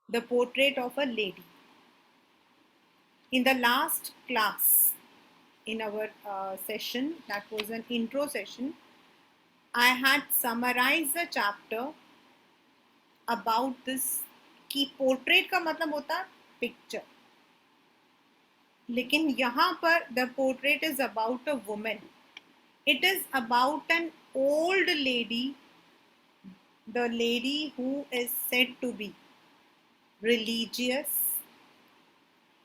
the portrait of a lady. In the last class, in our session, that was an intro session, I had summarized the chapter about this कि portrait का मतलब होता है picture, लेकिन यहाँ पर the portrait is about a woman. It is about an old lady, the lady who is said to be religious.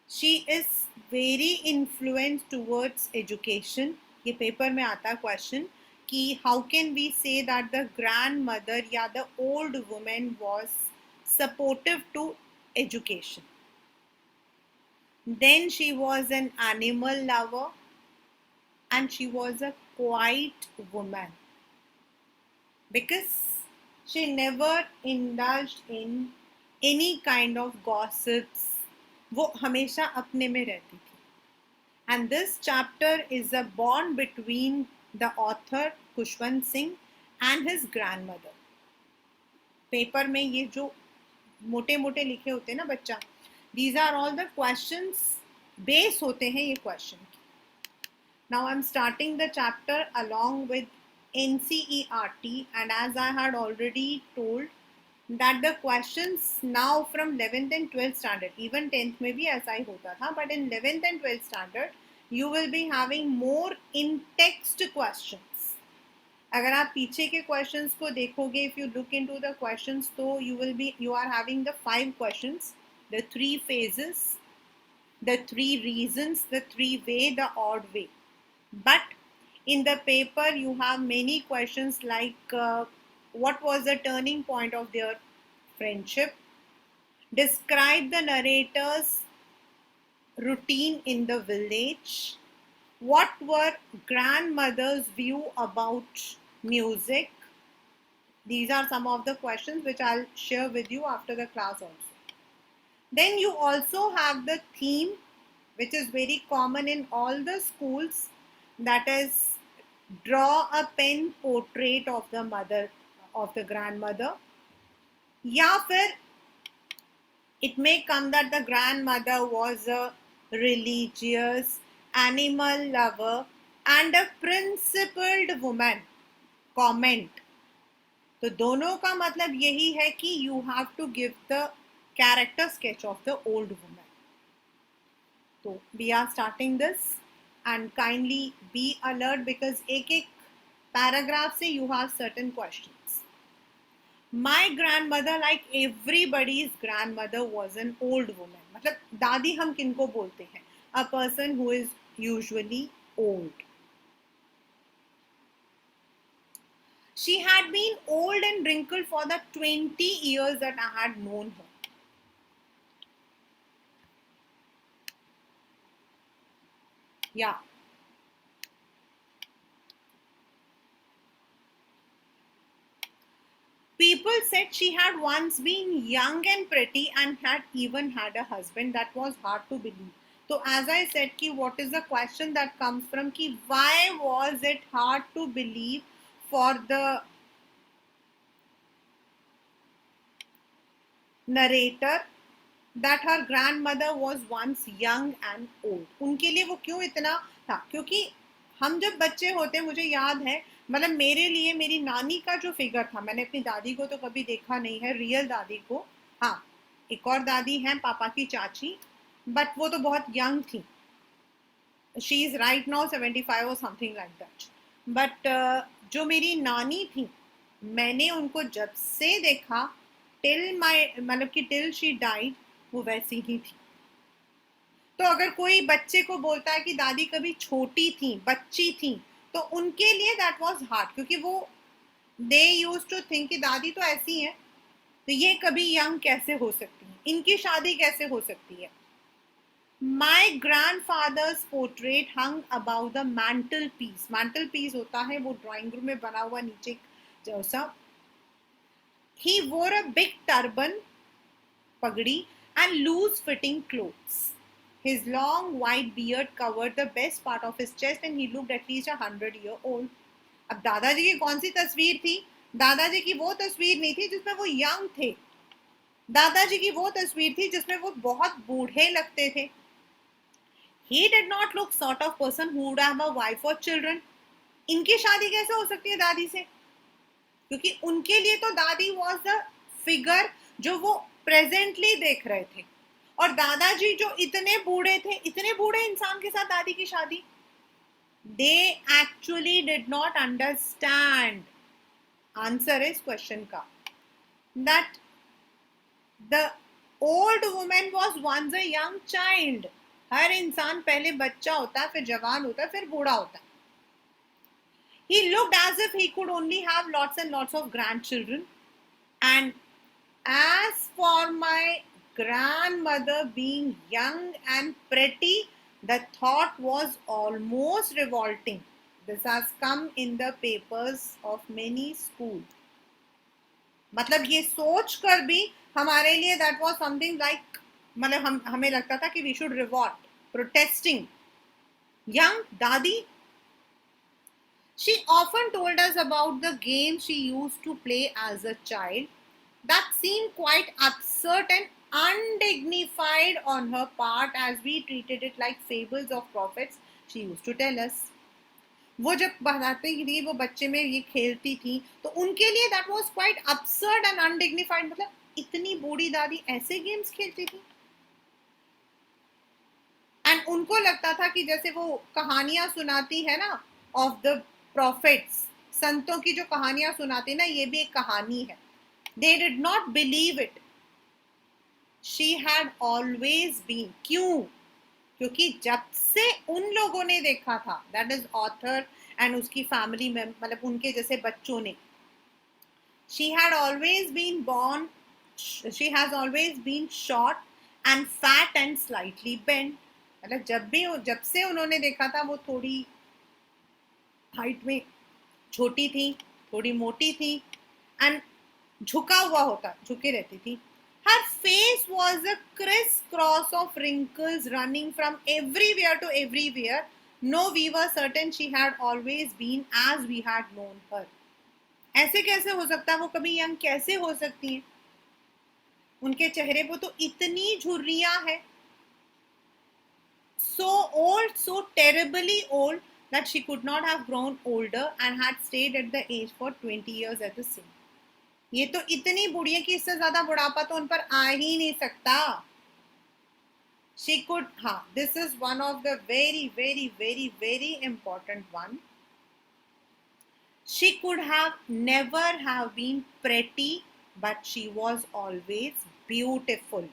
She is very influenced towards education. ये paper में आता क्वेश्चन कि how can we say that the grandmother या the old woman was supportive to education. Then she was an animal lover and she was a quiet woman because she never indulged in any kind of gossips. वो हमेशा अपने में रहती थी. And this chapter is a bond between the author Khushwant Singh and his grandmother. Paper में ये जो मोटे मोटे लिखे होते हैं ना बच्चा, these are all the questions, base होते हैं ये क्वेश्चन की. Now I'm starting the chapter along with NCERT, and as I had already told that the questions now from 11th and 12th standard, even 10th में भी ऐसा ही होता था, but in 11th and 12th standard you will be having more in text questions. अगर आप पीछे के questions को देखोगे, if you look into the questions, तो you are having the 5 questions, the 3 phases, the 3 reasons, the 3 way, the odd way. But in the paper you have many questions like what was the turning point of their friendship, describe the narrator's routine in the village, what were grandmother's view about music. These are some of the questions which I'll share with you after the class also. Then you also have the theme which is very common in all the schools, that is draw a pen portrait of the mother, of the grandmother. या फिर it may come that the grandmother was a religious, animal lover and a principled woman. Comment. तो दोनों का मतलब यही है कि you have to give the character sketch of the old woman. So we are starting this, and kindly be alert because एक paragraph से you have certain questions. My grandmother, like everybody's grandmother, was an old woman. मतलब दादी हम किनको बोलते हैं? A person who is usually old. She had been old and wrinkled for the 20 years that I had known her. Yeah. People said she had once been young and pretty and had even had a husband. That was hard to believe. So as I said, ki what is the question that comes from ki why was it hard to believe for the narrator that her grandmother was once young and old. उनके लिए वो क्यों इतना था? क्योंकि हम जब बच्चे होते, मुझे याद है, मतलब मेरे लिए मेरी नानी का जो फिगर था, मैंने अपनी दादी को तो कभी देखा नहीं है, रियल दादी को. हाँ, एक और दादी हैं, पापा की चाची, बट वो तो बहुत यंग थी. शी इज राइट नाउ 75 और समथिंग लाइक दैट. बट जो मेरी नानी थी, मैंने उनको जब से देखा टिल माई, मतलब कि टिल शी डाइड, वो वैसी ही थी. तो अगर कोई बच्चे को बोलता है कि दादी कभी छोटी थी, बच्ची थी, तो उनके लिए दैट वाज हार्ड, क्योंकि वो दे यूज्ड टू थिंक कि दादी तो ऐसी है, तो ये कभी यंग कैसे हो सकती है, इनकी शादी कैसे हो सकती है. My grandfather's portrait hung above the mantelpiece. Mantelpiece होता है वो ड्राइंग रूम में बना हुआ नीचे जैसा. He wore a big turban, pagdi, and loose-fitting clothes. His long white beard covered the best part of his chest, and he looked at least 100-year-old. अब दादाजी की कौन सी तस्वीर थी? दादाजी की वो तस्वीर नहीं थी जिसमें वो यंग थे. दादाजी की वो तस्वीर थी जिसमें वो बहुत बूढ़े लगते थे. He did not look sort of person who would have a wife or children. इनकी शादी कैसे हो सकती है दादी से? क्योंकि उनके लिए तो दादी वॉज द फिगर जो वो प्रेजेंटली देख रहे थे, और दादाजी जो इतने बूढ़े थे, इतने बूढ़े इंसान के साथ दादी की शादी. They actually did not understand. Answer इस क्वेश्चन का that the old women was once a young child. हर इंसान पहले बच्चा होता है, फिर जवान होता है, फिर बूढ़ा होता है. He looked as if he could only have lots and lots of grandchildren. And as for my grandmother being young and pretty, the thought was almost revolting. This has come in the papers of many schools. मतलब ये सोच कर भी हमारे लिए that was something like, मतलब हमें लगता था कि we should revolt, protesting. Young दादी. She often told us about the games she used to play as a child that seemed quite absurd and undignified on her part, as we treated it like fables of prophets. She used to tell us. वो जब बताती थी वो बच्चे में ये खेलती थी तो उनके लिए that was quite absurd and undignified. मतलब इतनी बूढ़ी दादी ऐसे गेम्स खेलती थी. एंड उनको लगता था कि जैसे वो कहानियां सुनाती है ना ऑफ द प्रॉफिट्स, संतों की जो कहानियां सुनाती ना, ये भी एक कहानी है. They did not believe it. She had always been. क्यों? क्योंकि जब से उन लोगों ने देखा था, दैट इज ऑथर एंड उसकी फैमिली में, मतलब उनके जैसे बच्चों ने, she had always been born, she has always been short and fat and slightly bent. मतलब जब से उन्होंने देखा था वो थोड़ी हाइट में छोटी थी, थोड़ी मोटी थी, एंड झुका हुआ होता, झुके रहती थी. Her face was a crisscross of wrinkles running from everywhere to everywhere. No, we were certain she had always been as we had known her. ऐसे कैसे हो सकता है? वो कभी यंग कैसे हो सकती हैं? उनके चेहरे पे तो इतनी झुर्रियां हैं. So old, so terribly old that she could not have grown older and had stayed at the age for 20 years at the same. ये तो इतनी बूढ़ी है कि इससे ज्यादा बुढ़ापा तो उन पर आ ही नहीं सकता. She could, हाँ, this is one of the very, very, very, very important one. She could have never have been pretty, but she was always beautiful.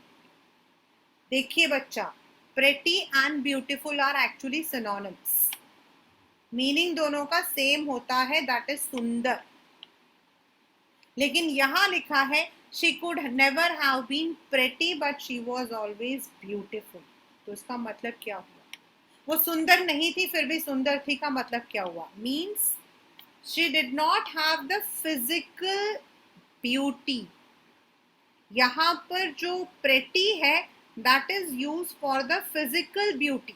देखिए बच्चा, pretty and beautiful are actually synonyms. Meaning दोनों का same होता है, that is सुंदर. लेकिन यहां लिखा है she could never have been pretty but she was always beautiful. तो इसका मतलब क्या हुआ? वो सुंदर नहीं थी फिर भी सुंदर थी का मतलब क्या हुआ? Means she did not have the physical beauty. यहां पर जो pretty है that is used for the physical beauty,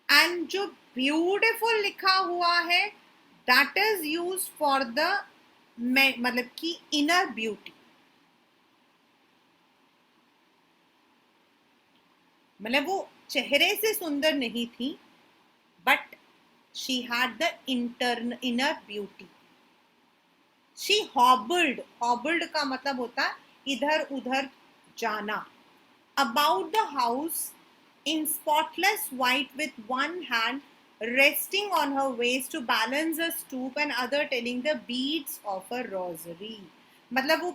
and जो beautiful लिखा हुआ है that is used for the मतलब की inner beauty. मतलब वो चेहरे से सुंदर नहीं थी, but she had the inner beauty. She hobbled. Hobbled का मतलब होता है इधर उधर जाना. About the house in spotless white with one hand resting on her waist to balance a stoop and other telling the beads of a rosary. मतलब वो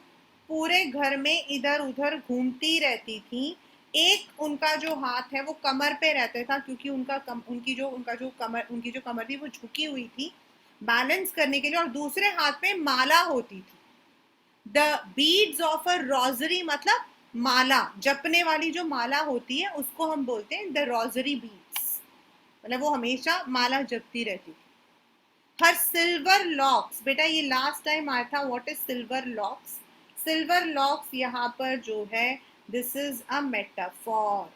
पूरे घर में इधर उधर घूमती रहती थी. एक उनका जो हाथ है वो कमर पे रहता था क्योंकि उनकी जो कमर थी वो झुकी हुई थी बैलेंस करने के लिए, और दूसरे हाथ में माला होती थी. The beads of a rosary मतलब माला, जपने वाली जो माला होती है उसको हम बोलते हैं द रोजरी बीड्स. मतलब वो हमेशा माला जपती रहती थी. हर सिल्वर लॉक्स, बेटा ये लास्ट टाइम आया था. What is silver locks? Silver locks यहाँ पर जो है दिस इज अ मेटाफॉर.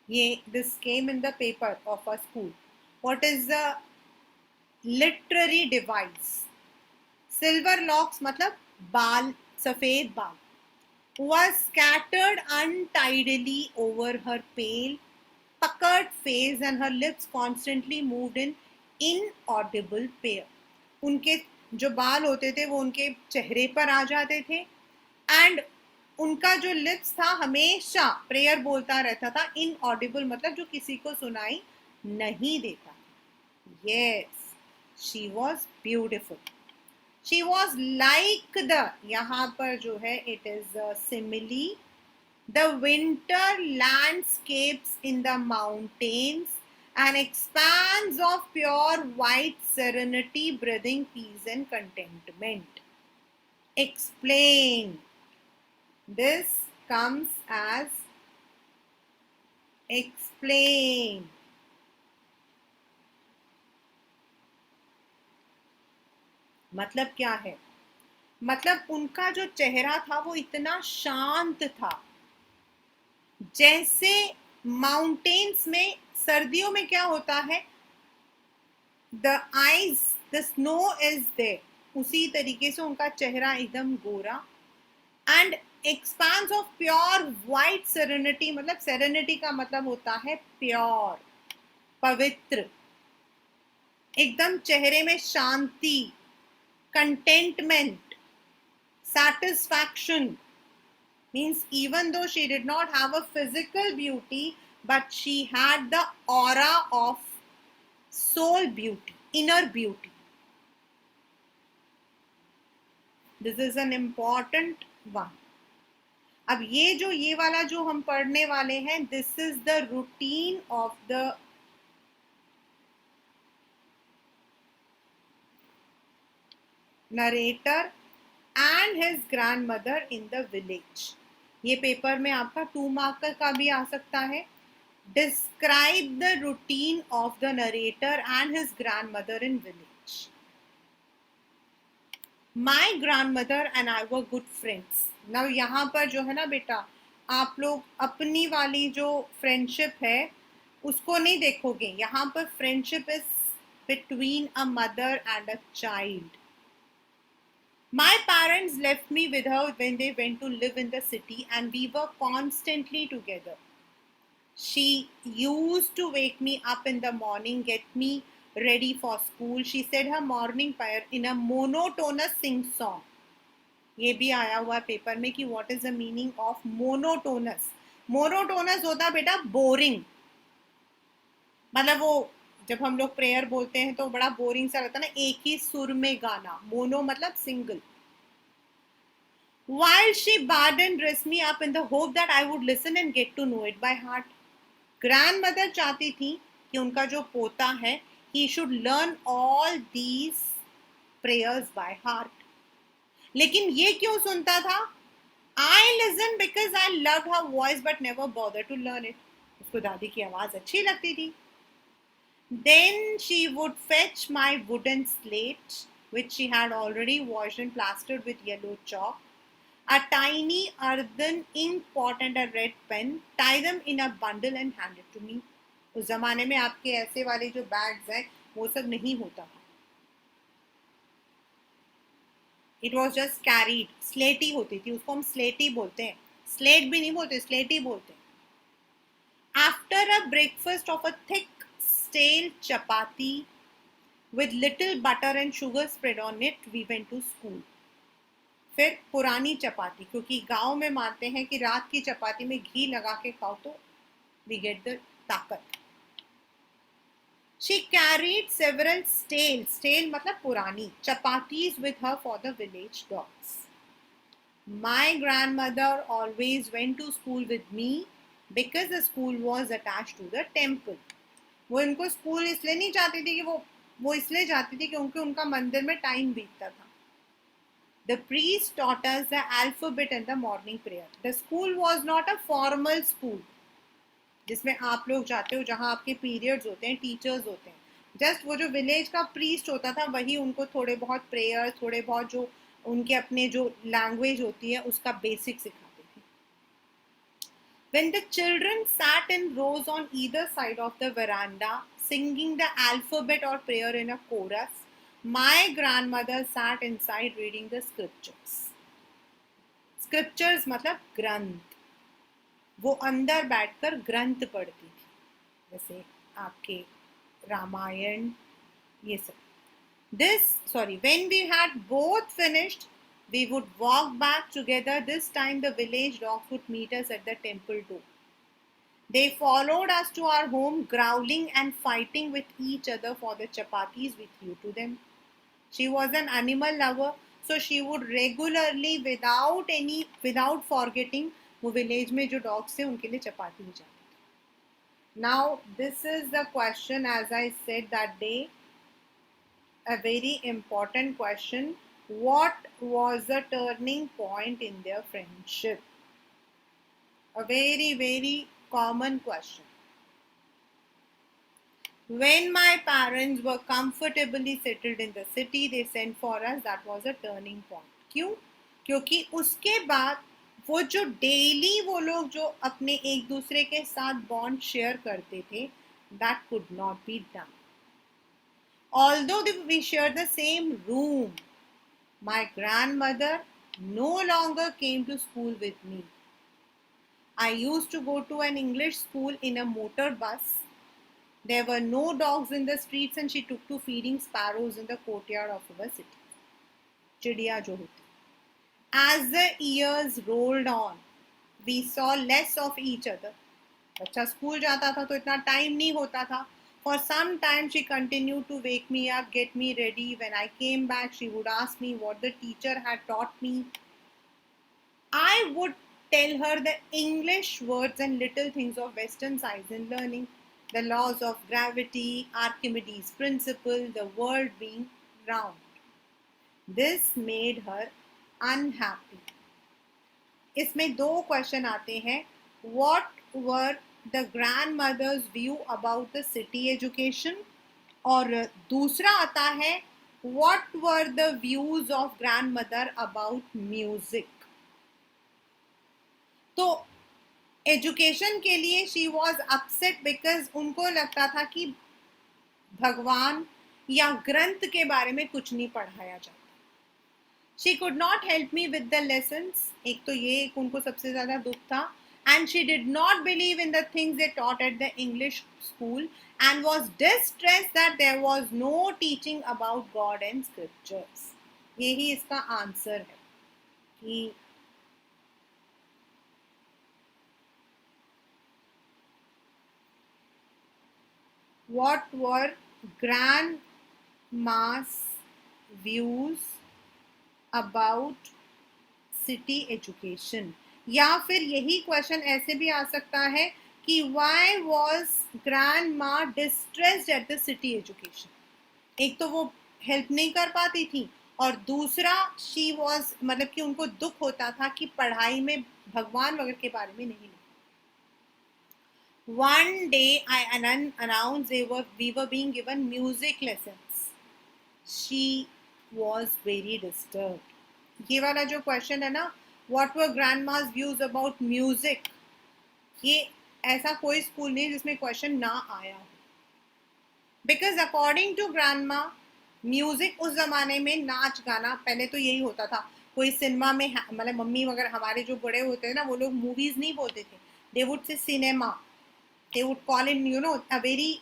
ये this came in the paper of a school. What is the literary device? Silver locks मतलब बाल, सफेद बाल, was scattered untidily over her pale, puckered face and her lips constantly moved in inaudible prayer. उनके जो बाल होते थे वो उनके चेहरे पर आ जाते थे एंड उनका जो लिप्स था हमेशा प्रेयर बोलता रहता था. इनऑडिबल मतलब जो किसी को सुनाई नहीं देता. Yes, she was beautiful. She was like the, यहाँ पर जो है it is simile, the winter landscapes in the mountains, an expanse of pure white serenity breathing peace and contentment. Explain. This comes as explain. मतलब क्या है? मतलब उनका जो चेहरा था वो इतना शांत था, जैसे माउंटेन्स में सर्दियों में क्या होता है, the eyes, the snow is there, उसी तरीके से उनका चेहरा एकदम गोरा. And expanse of pure white serenity, मतलब सेरेनिटी का मतलब होता है प्योर, पवित्र, एकदम चेहरे में शांति, contentment, satisfaction. Means even though she did not have a physical beauty, but she had the aura of soul beauty, inner beauty. This is an important one. अब ये वाला जो हम पढ़ने वाले हैं, this is the routine of the narrator and his grandmother in the village. ये paper में आपका 2 मार्क का भी आ सकता है. Describe the routine of the narrator and his grandmother in village. My grandmother and I were good friends. Now यहाँ पर जो है ना बेटा, आप लोग अपनी वाली जो फ्रेंडशिप है उसको नहीं देखोगे. यहाँ पर friendship is between a mother and a child. My parents left me with her when they went to live in the city and we were constantly together. She used to wake me up in the morning, get me ready for school. She said her morning prayer in a monotonous sing song. ये भी आया हुआ है paper में कि what is the meaning of monotonous. Monotonous होता है बेटा बोरिंग, मतलब वो जब हम लोग प्रेयर बोलते हैं तो बड़ा बोरिंग सा लगता है ना, एक ही सुर में गाना. मोनो मतलब single. While she bade and dressed me up in the hope that I would listen and get to know it by heart. Grandmother चाहती थी कि उनका जो पोता है he should learn all these prayers by heart. लेकिन ये क्यों सुनता था? I listened because I loved her voice but never bothered to learn it. उसको दादी की आवाज अच्छी लगती थी. Then she would fetch my wooden slate, which she had already washed and plastered with yellow chalk, a tiny earthen ink pot and a red pen, tie them in a bundle and hand it to me. उस जमाने में आपके ऐसे वाले जो bags हैं वो सब नहीं होता था. It was just carried. स्लेटी होती थी, उसको हम स्लेटी बोलते हैं. स्लेट भी नहीं बोलते, स्लेटी बोलते हैं. After a breakfast of a thick stale chapati with little butter and sugar spread on it, we went to school. फिर पुरानी चपाती, क्योंकि गांव में मानते हैं कि रात की चपाती में घी लगा के खाओ तो we get the ताकत. She carried several stale मतलब पुरानी chapatis with her for the village dogs. My grandmother always went to school with me because the school was attached to the temple. वो इनको स्कूल इसलिए नहीं चाहती थी कि वो इसलिए जाती थी क्योंकि उनका मंदिर में टाइम बीतता था. The priest taught us the alphabet and the morning prayer. The school was not a formal school जिसमें आप लोग जाते हो, जहाँ आपके पीरियड्स होते हैं, टीचर्स होते हैं. जस्ट वो जो विलेज का प्रीस्ट होता था वही उनको थोड़े बहुत प्रेयर, थोड़े बहुत जो उनके अपने जो लैंग्वेज होती है उसका बेसिक सिखाते थे. When the children sat in rows on either side of the veranda, singing the alphabet or prayer in a chorus, My grandmother sat inside reading the scriptures. Scriptures मतलब ग्रंथ. वो अंदर बैठकर ग्रंथ पढ़ती थी, जैसे आपके रामायण, ये सब. When we had both finished, we would walk back together. This time the village dogs would meet us at the temple door. They followed us to our home, growling and fighting with each other for the chapatis we threw to them. She was an animal lover, so she would regularly, without forgetting, वो village में जो dogs थे उनके लिए चपाती ही जाती थी. Now this is the question, as I said that day, a very important question. What was the turning point in their friendship? A very, very common question. When my parents were comfortably settled in the city, they sent for us. That was a turning point. क्यों? क्योंकि उसके बाद वो जो daily वो लोग जो अपने एक दूसरे के साथ बॉन्ड शेयर करते थे, that could not be done. Although we shared the same room, my grandmother no longer came to school with me. I used to go to an English school in a motor bus. There were no dogs in the streets and she took to feeding sparrows in the courtyard of our city. चिड़िया जो होती. As the years rolled on, we saw less of each other. बच्चा school जाता था तो इतना time नहीं होता था. For some time she continued to wake me up, get me ready. When I came back, she would ask me what the teacher had taught me. I would tell her the English words and little things of Western science and learning. The laws of gravity, Archimedes' principle, the world being round. This made her unhappy. इसमें दो question आते हैं. What were the grandmother's view about the city education? और दूसरा आता है what were the views of grandmother about music? तो education के लिए शी वॉज अपसेट बिकॉज उनको लगता था कि भगवान या ग्रंथ के बारे में कुछ नहीं पढ़ाया जाता. She could not help me with the lessons. एक तो ये एक उनको सबसे ज़्यादा दुख था. And she did not believe in the things they taught at the English school and was distress that there was no teaching about God and scriptures. यही इसका आंसर है कि what were grandma's views about city education. या फिर यही question ऐसे भी आ सकता है कि why was grandma distressed at the city education. एक तो वो हेल्प नहीं कर पाती थी और दूसरा she was मतलब कि उनको दुख होता था कि पढ़ाई में भगवान वगैरह के बारे में नहीं. One day I announced we were being given music lessons. She was very disturbed. ये वाला जो क्वेश्चन है ना, what were grandma's views about music, ये ऐसा कोई स्कूल नहीं जिसमें क्वेश्चन ना आया हो. Because according to grandma, music उस जमाने में नाच गाना पहले तो यही होता था. कोई सिनेमा में मतलब मम्मी वगैरह हमारे जो बड़े होते हैं ना, वो लोग मूवीज नहीं बोलते थे. They would say cinema. They would call in, a very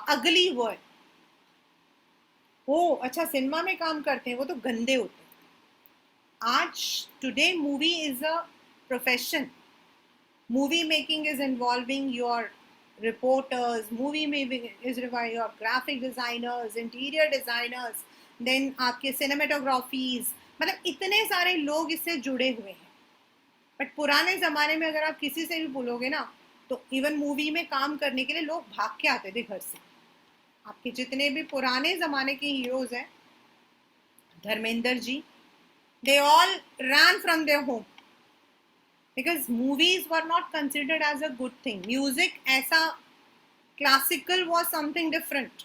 ugly word. ओ अच्छा सिनेमा में काम करते हैं, वो तो गंदे होते हैं. आज today movie is a profession. Movie making is involving your reporters, movie making is your graphic designers, interior designers, then आपके सिनेमेटोग्राफीज, मतलब इतने सारे लोग इससे जुड़े हुए हैं. बट पुराने ज़माने में अगर आप किसी से भी बोलोगे ना, तो इवन मूवी में काम करने के लिए लोग भाग के आते थे घर से. आपके जितने भी पुराने ज़माने के हीरोज हैं, Dharmendra ji, they all ran from their home because movies were not considered as a good thing. Music ऐसा classical was something different.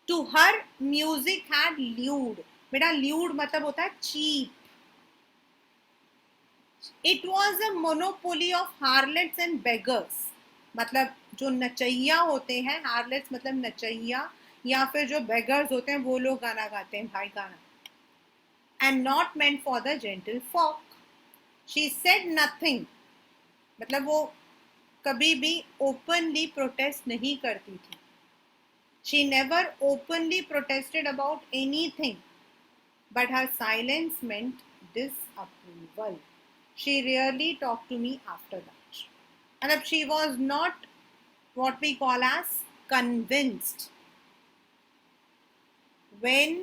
To her music had lewd. बेटा ल्यूड मतलब होता है cheap. It was a monopoly of harlots and beggars. मतलब जो नचैया होते हैं, harlots मतलब नचैया, या फिर जो बेगर्स होते हैं वो लोग गाना गाते हैं भाई गाना. And not meant for the gentle folk. She said nothing. मतलब वो कभी भी ओपनली प्रोटेस्ट नहीं करती थी. She never openly protested about anything, but her silence meant disapproval. She rarely talked to me after that. And she was not what we call as convinced. When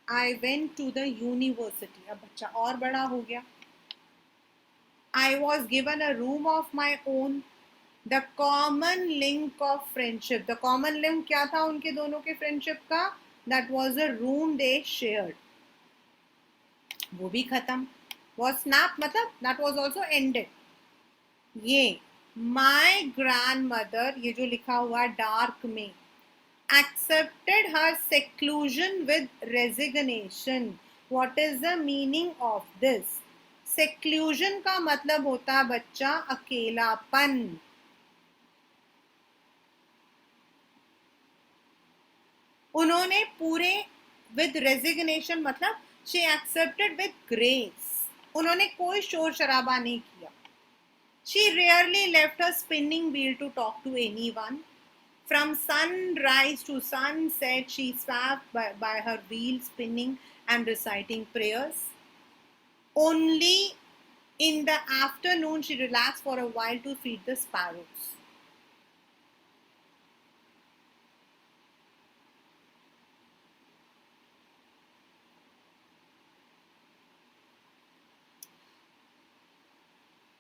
I went to the university, अब बच्चा और बड़ा हो गया. I was given a room of my own. The common link of friendship. The common link क्या था उनके दोनों के friendship का? That was a room they shared. वो भी खत्म. Was snap मतलब that was also ended. ये my grandmother, ये जो लिखा हुआ डार्क में, accepted her seclusion with resignation. What is the meaning of this? Seclusion का मतलब होता है बच्चा अकेलापन. उन्होंने पूरे with resignation मतलब she accepted with grace. उन्होंने कोई शोर शराबा नहीं किया. She rarely left her spinning wheel to talk to anyone. From sunrise to sunset, she sat by her wheel spinning and reciting prayers. Only in the afternoon, she relaxed for a while to feed the sparrows.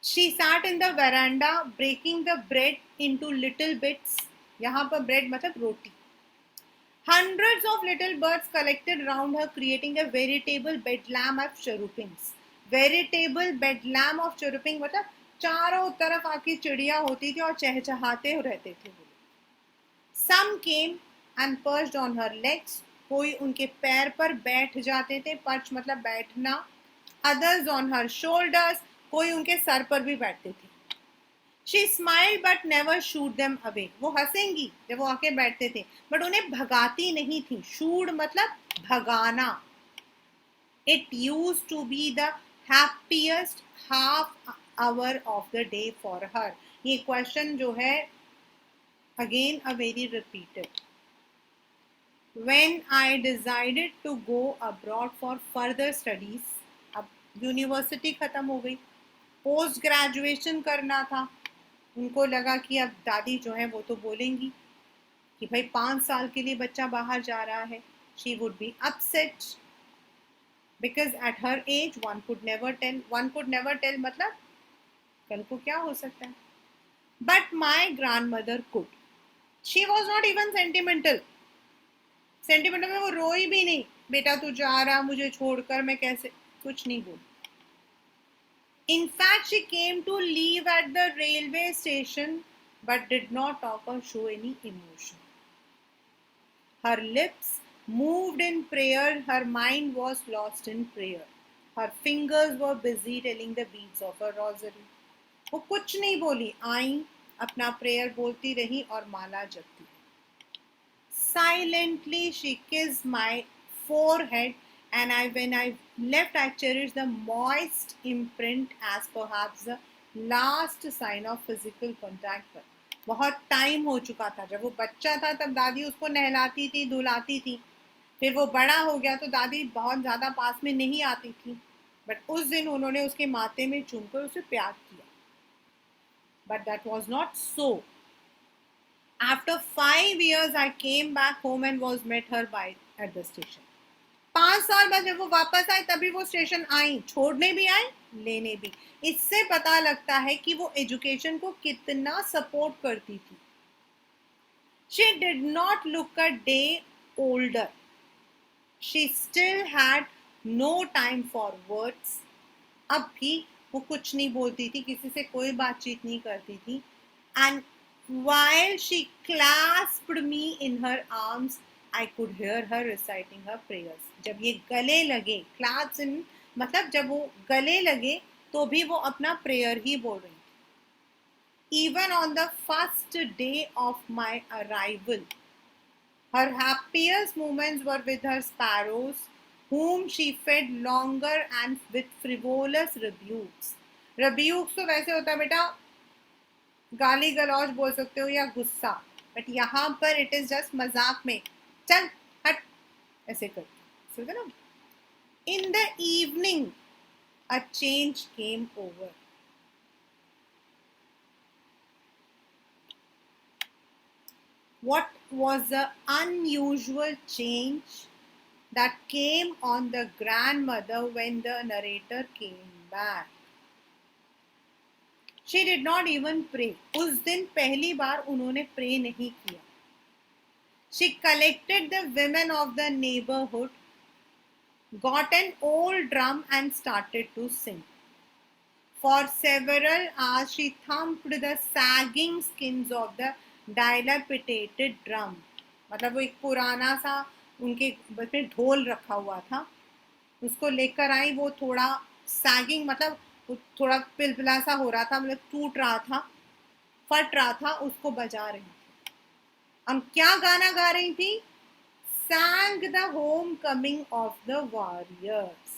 She sat in the veranda, breaking the bread into little bits. यहाँ पर bread मतलब रोटी. Hundreds of little birds collected round her, creating a veritable bedlam of chirrupings. Veritable bedlam of chirruping मतलब चारों तरफ आके चिड़िया होती थी और चहचहाते रहते थे. Some came and perched on her legs. कोई उनके पैर पर बैठ जाते थे. पर्च मतलब बैठना. Others on her shoulders. कोई उनके सर पर भी बैठते थे. She smiled but never shooed them away. वो हंसेंगी जब वो आके बैठते थे, बट उन्हें भगाती नहीं थी. Shoot मतलब भगाना. It used to be the happiest half hour of the day for her. ये क्वेश्चन जो है again a very repeated. When I decided to go abroad for further studies, अब यूनिवर्सिटी खत्म हो गई, पोस्ट ग्रेजुएशन करना था. उनको लगा कि अब दादी जो है वो तो बोलेंगी कि भाई 5 साल के लिए बच्चा बाहर जा रहा है. She would be upset because at her age one could never tell मतलब कल को क्या हो सकता है. But my grandmother could. She was not even sentimental में वो रोई भी नहीं. बेटा तू जा रहा मुझे छोड़कर, मैं कैसे, कुछ नहीं बोली. In fact, she came to leave at the railway station but did not talk or show any emotion. Her lips moved in prayer, her mind was lost in prayer. Her fingers were busy telling the beads of her rosary. वो कुछ नहीं बोली, आई अपना prayer बोलती रही और माला जपती रही. Silently she kissed my forehead, and when I left, I cherished the moist imprint as perhaps the last sign of physical contact. पर बहुत टाइम हो चुका था. जब वो बच्चा था तब दादी उसको नहलाती थी, धुलाती थी. फिर वो बड़ा हो गया तो दादी बहुत ज़्यादा पास में नहीं आती थी. बट उस दिन उन्होंने उसके माथे में चूमकर उसे प्यार किया. But that was not so. After 5 years, I came back home and was met her by at the station. 5 साल बाद जब वो वापस आई तभी वो स्टेशन आई. छोड़ने भी आई, लेने भी. इससे पता लगता है कि वो एजुकेशन को कितना सपोर्ट करती थी. She did not look a day older. She still had no time for words. अब भी वो कुछ नहीं बोलती थी, किसी से कोई बातचीत नहीं करती थी. And while she clasped me in her arms, I could hear her reciting her prayers. जब ये गले लगे, clasp in मतलब जब वो गले लगे तो भी वो अपना प्रेयर ही बोल रही थी. Even on the first day of my arrival, Her happiest moments were with her sparrows, whom she fed longer and with frivolous rebukes. Rebukes तो वैसे होता है बेटा, गाली गलौज बोल सकते हो या गुस्सा, बट यहाँ पर इट इज जस्ट मजाक में, चल हट ऐसे करते ना. In the evening a change came over. What was the unusual change that came on the grandmother when the narrator came back? She did not even pray. उस दिन पहली बार उन्होंने pray नहीं किया. She collected the women of the neighborhood, got an old drum and started to sing. For several hours she thumped the sagging skins of the dilapidated drum. मतलब वो एक पुराना सा उनके में ढोल रखा हुआ था, उसको लेकर आई. वो थोड़ा सैगिंग मतलब थोड़ा पिलपिला सा हो रहा था, मतलब टूट रहा था, फट रहा था, उसको बजा रही थी. हम क्या गाना गा रही थी? Sang the homecoming of the warriors.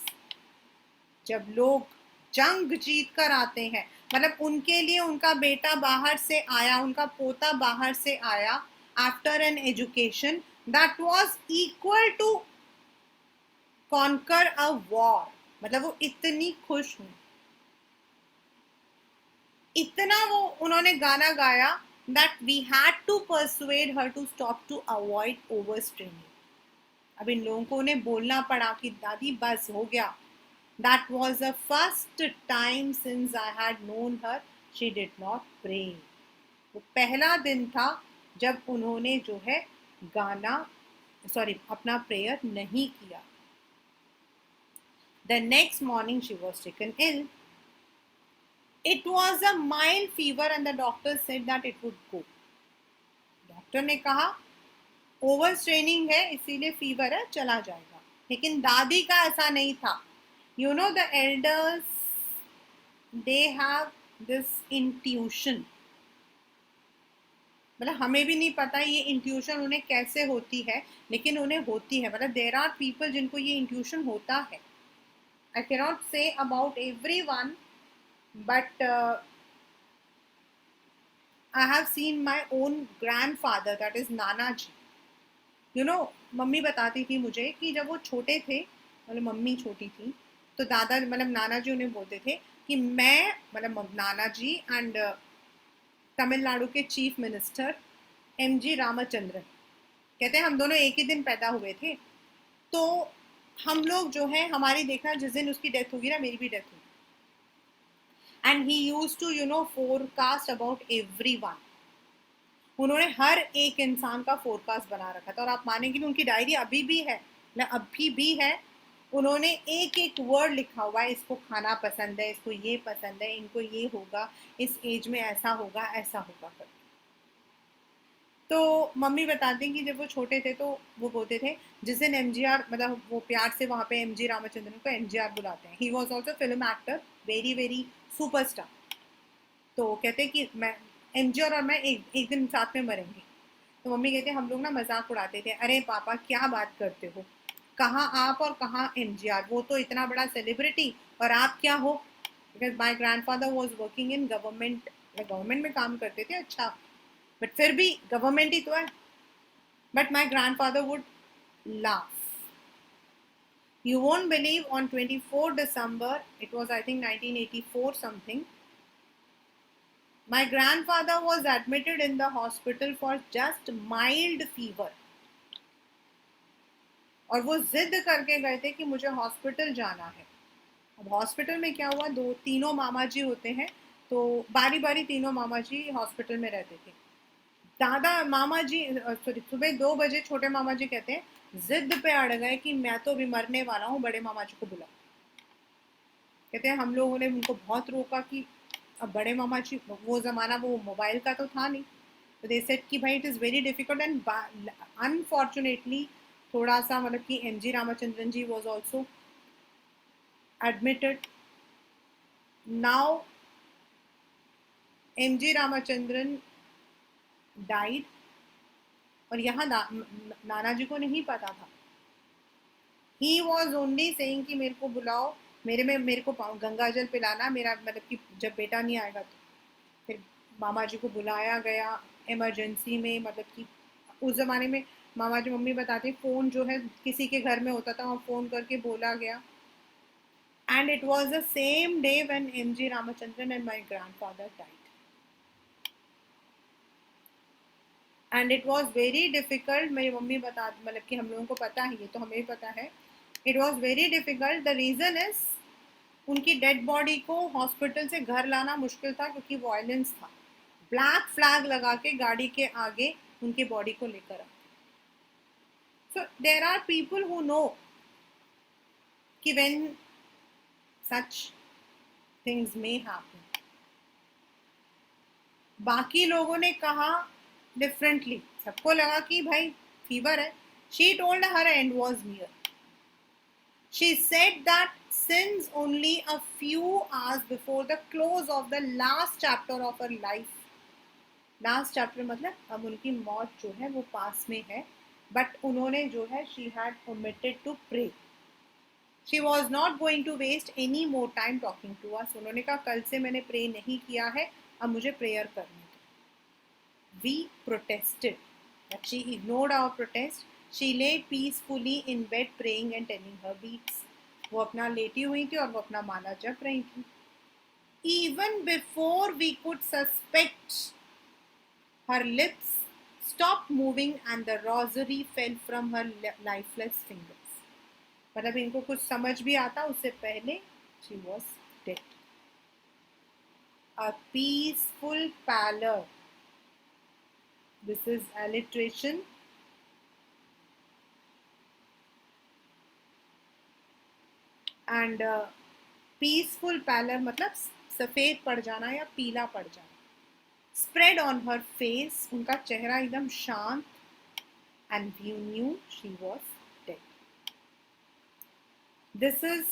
जब लोग जंग जीत कर आते हैं, मतलब उनके लिए उनका बेटा बाहर से आया, उनका पोता बाहर से आया after an education that was equal to conquer a war. मतलब वो इतनी खुश हुई, इतना वो उन्होंने गाना गाया that we had to persuade her to stop to avoid overstraining. अब इन लोगों को उन्हें बोलना पड़ा कि दादी बस हो गया. That was the first time since I had known her she did not pray. वो पहला दिन था जब उन्होंने जो है गाना अपना प्रेयर नहीं किया. The next morning she was taken ill. It was a mild fever and the doctor said that it would go. Doctor ने कहा ओवर स्ट्रेनिंग है इसीलिए फीवर है, चला जाएगा. लेकिन दादी का ऐसा नहीं था. You know the elders, they have this intuition. मतलब हमें भी नहीं पता ये इंट्यूशन उन्हें कैसे होती है, लेकिन उन्हें होती है. मतलब देर आर पीपल जिनको ये इंट्यूशन होता है. I cannot say about everyone, but I have seen my own grandfather, that is Nana ji. You know mummy बताती थी मुझे कि जब वो छोटे थे, मतलब मम्मी छोटी थी, तो दादा मतलब नाना जी उन्हें बोलते थे कि मैं मतलब नाना जी एंड तमिलनाडु के चीफ मिनिस्टर एमजी रामचंद्रन, कहते हैं हम दोनों एक ही दिन पैदा हुए थे. तो हम लोग जो है हमारी देखना जिस दिन उसकी डेथ होगी ना, मेरी भी डेथ होगी. And he used to forecast about everyone. उन्होंने हर एक इंसान का फोरकास्ट बना रखा था. और आप मानेंगे उनकी डायरी अभी भी है, अभी भी है. उन्होंने एक एक वर्ड लिखा हुआ है, इसको खाना पसंद है, इसको ये पसंद है, इनको ये होगा, इस एज में ऐसा होगा, ऐसा होगा कर. तो मम्मी बताते हैं कि जब वो छोटे थे तो वो बोलते थे जिस दिन एमजीआर, मतलब वो प्यार से वहाँ पे एमजी रामचंद्रन को एमजीआर बुलाते हैं. He was also film actor, very very superstar. तो कहते हैं कि मैं एमजीआर और मैं एक दिन साथ में मरेंगे. तो मम्मी कहते हैं हम लोग ना मजाक उड़ाते थे, अरे पापा क्या बात करते हो, कहाँ आप और कहाँ एमजीआर, वो तो इतना बड़ा सेलिब्रिटी और आप क्या हो. Because my grandfather was working in government, government में काम करते थे. अच्छा, बट फिर भी गवर्नमेंट ही तो है. But my grandfather would laugh. You won't believe, on 24 December, it was I think 1984 something, my grandfather was admitted in the hospital for just mild fever. और वो जिद करके गए थे कि मुझे हॉस्पिटल जाना है. अब हॉस्पिटल में क्या हुआ, तीनों मामा जी होते हैं, तो बारी बारी तीनों मामा जी हॉस्पिटल में रहते थे. दादा मामा जी सॉरी सुबह 2 बजे छोटे मामा जी कहते हैं जिद पे अड़ गए कि मैं तो अभी मरने वाला हूँ, बड़े मामा जी को बुलाओ. कहते हैं हम लोगों ने उनको बहुत रोका कि अब बड़े मामा जी, वो ज़माना वो मोबाइल का तो था नहीं, तो दे सेड कि भाई it is very difficult. And unfortunately थोड़ा सा मतलब कि MG Ramachandran ji was also admitted. Now MG Ramachandran died और यहाँ नाना जी को नहीं पता था. ही वॉज ओनली सेइंग कि मेरे को बुलाओ, मेरे को गंगा जल पिलाना, मेरा मतलब कि जब बेटा नहीं आएगा तो. फिर मामा जी को बुलाया गया इमरजेंसी में, मतलब कि उस ज़माने में मामा जी मम्मी बताती फ़ोन जो है किसी के घर में होता था, वहाँ फ़ोन करके बोला गया. And it was the same day when MG Ramachandran and my grandfather died. And it was very difficult. मेरी मम्मी बता, मतलब कि हम लोगों को पता है, ये तो हमें भी पता है. It was very difficult. The reason is उनकी डेड बॉडी को हॉस्पिटल से घर लाना मुश्किल था क्योंकि वायलेंस था. ब्लैक फ्लैग लगा के गाड़ी के आगे उनकी बॉडी को लेकर आ. So there are people who know कि when such things may happen. बाकी लोगों ने कहा डिफरेंटली. सबको लगा कि भाई फीवर है. She told her and was near. She said that since only a few hours before the close of the last chapter of her life, last chapter मतलब अब उनकी मौत जो है वो पास में है, बट उन्होंने जो है she had omitted to pray. She was not going to waste any more time talking to us. उन्होंने कहा कल से मैंने प्रे नहीं किया है, अब मुझे प्रेयर करने दो. We protested but she ignored our protest. She lay peacefully in bed praying and telling her beads. वो अपना लेटी हुई थी और वो अपना माला जप रही थी. Even before we could suspect, her lips stopped moving and the rosary fell from her lifeless fingers. मतलब इनको कुछ समझ भी आता उससे पहले she was dead. A peaceful pallor. This is alliteration. And peaceful pallor मतलब सफ़ेद पड़ जाना या पीला पड़ जाना. Spread on her face. उनका चेहरा एकदम शांत. And we knew she was dead. This is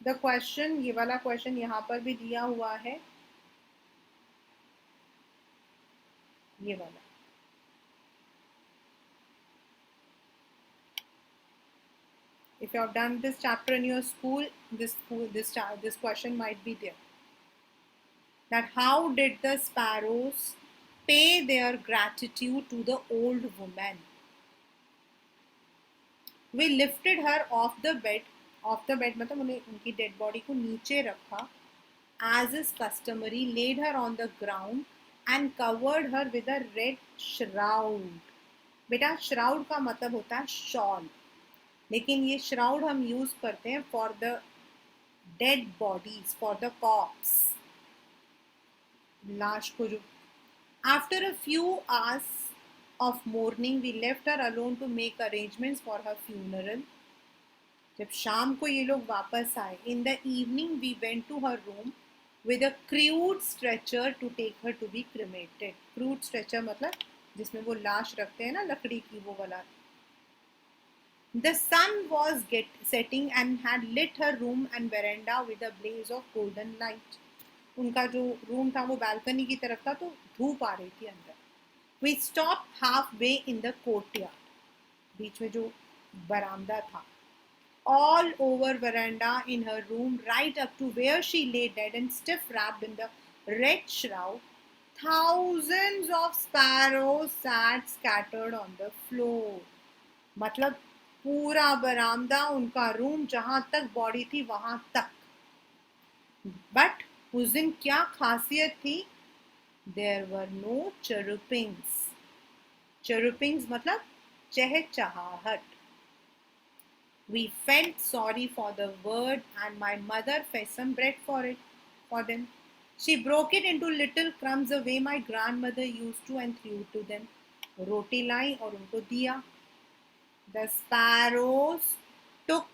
the question. ये वाला क्वेश्चन यहाँ पर भी दिया हुआ है, ये वाला. If you have done this chapter in your school, this question might be there. That how did the sparrows pay their gratitude to the old woman? We lifted her off the bed. Off the bed मतलब उन्हें उनकी dead body को नीचे रखा. As is customary, laid her on the ground and covered her with a red shroud. बेटा shroud का मतलब होता है shawl, लेकिन ये shroud हम यूज करते हैं for the dead bodies, for the corpse, लाश को जो. After a few hours of mourning, we left her alone to make arrangements for her funeral. जब शाम को ये लोग वापस आए, in the evening we went to her room with a crude stretcher to take her to be cremated. Crude stretcher मतलब जिसमें वो लाश रखते हैं ना लकड़ी की, वो वाला. The sun was setting and had lit her room and veranda with a blaze of golden light. उनका जो रूम था वो बालकनी की तरफ था, तो धूप आ रही थी अंदर. We stopped halfway in the courtyard. बीच में जो बरामदा था. All over veranda, in her room, right up to where she lay dead and stiff wrapped in the red shroud, thousands of sparrows sat scattered on the floor. मतलब पूरा बरामदा, उनका room, जहां तक बॉडी थी वहां तक. बट उस दिन क्या खासियत थी? There were no chirrupings. Chirrupings मतलब चहचहाहट. We felt sorry for the bird and my mother fed some bread for them. She broke it into little crumbs the way my grandmother used to and threw to them. रोटी लाई और उनको दिया. The sparrows took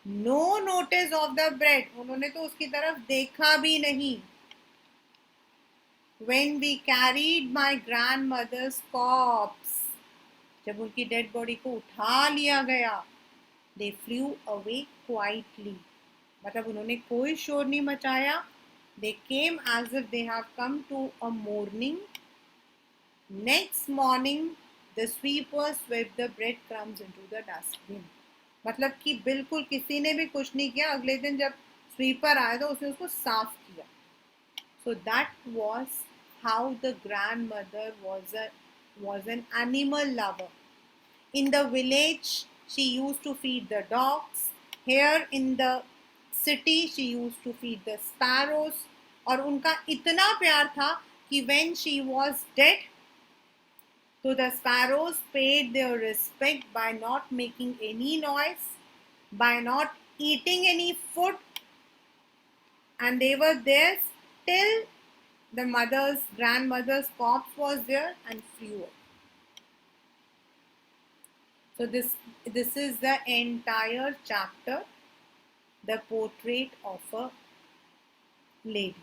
no notice of the bread. उन्होंने तो उसकी तरफ देखा भी नहीं. When we carried my grandmother's corpse, जब उनकी डेड बॉडी को उठा लिया गया, they flew away quietly. मतलब उन्होंने कोई शोर नहीं मचाया. They came as if they have come to a mourning Next morning, the sweeper swept the breadcrumbs into the dustbin. मतलब कि बिल्कुल किसी ने भी कुछ नहीं किया. अगले दिन जब स्वीपर आया तो उसने उसको साफ किया. So that was how the grandmother was an animal lover. In the village, she used to feed the dogs. Here in the city, she used to feed the sparrows. और उनका इतना प्यार था कि when she was dead, so the sparrows paid their respect by not making any noise, by not eating any food, and they were there till the grandmother's corpse was there and flew up. So this is the entire chapter, the portrait of a lady.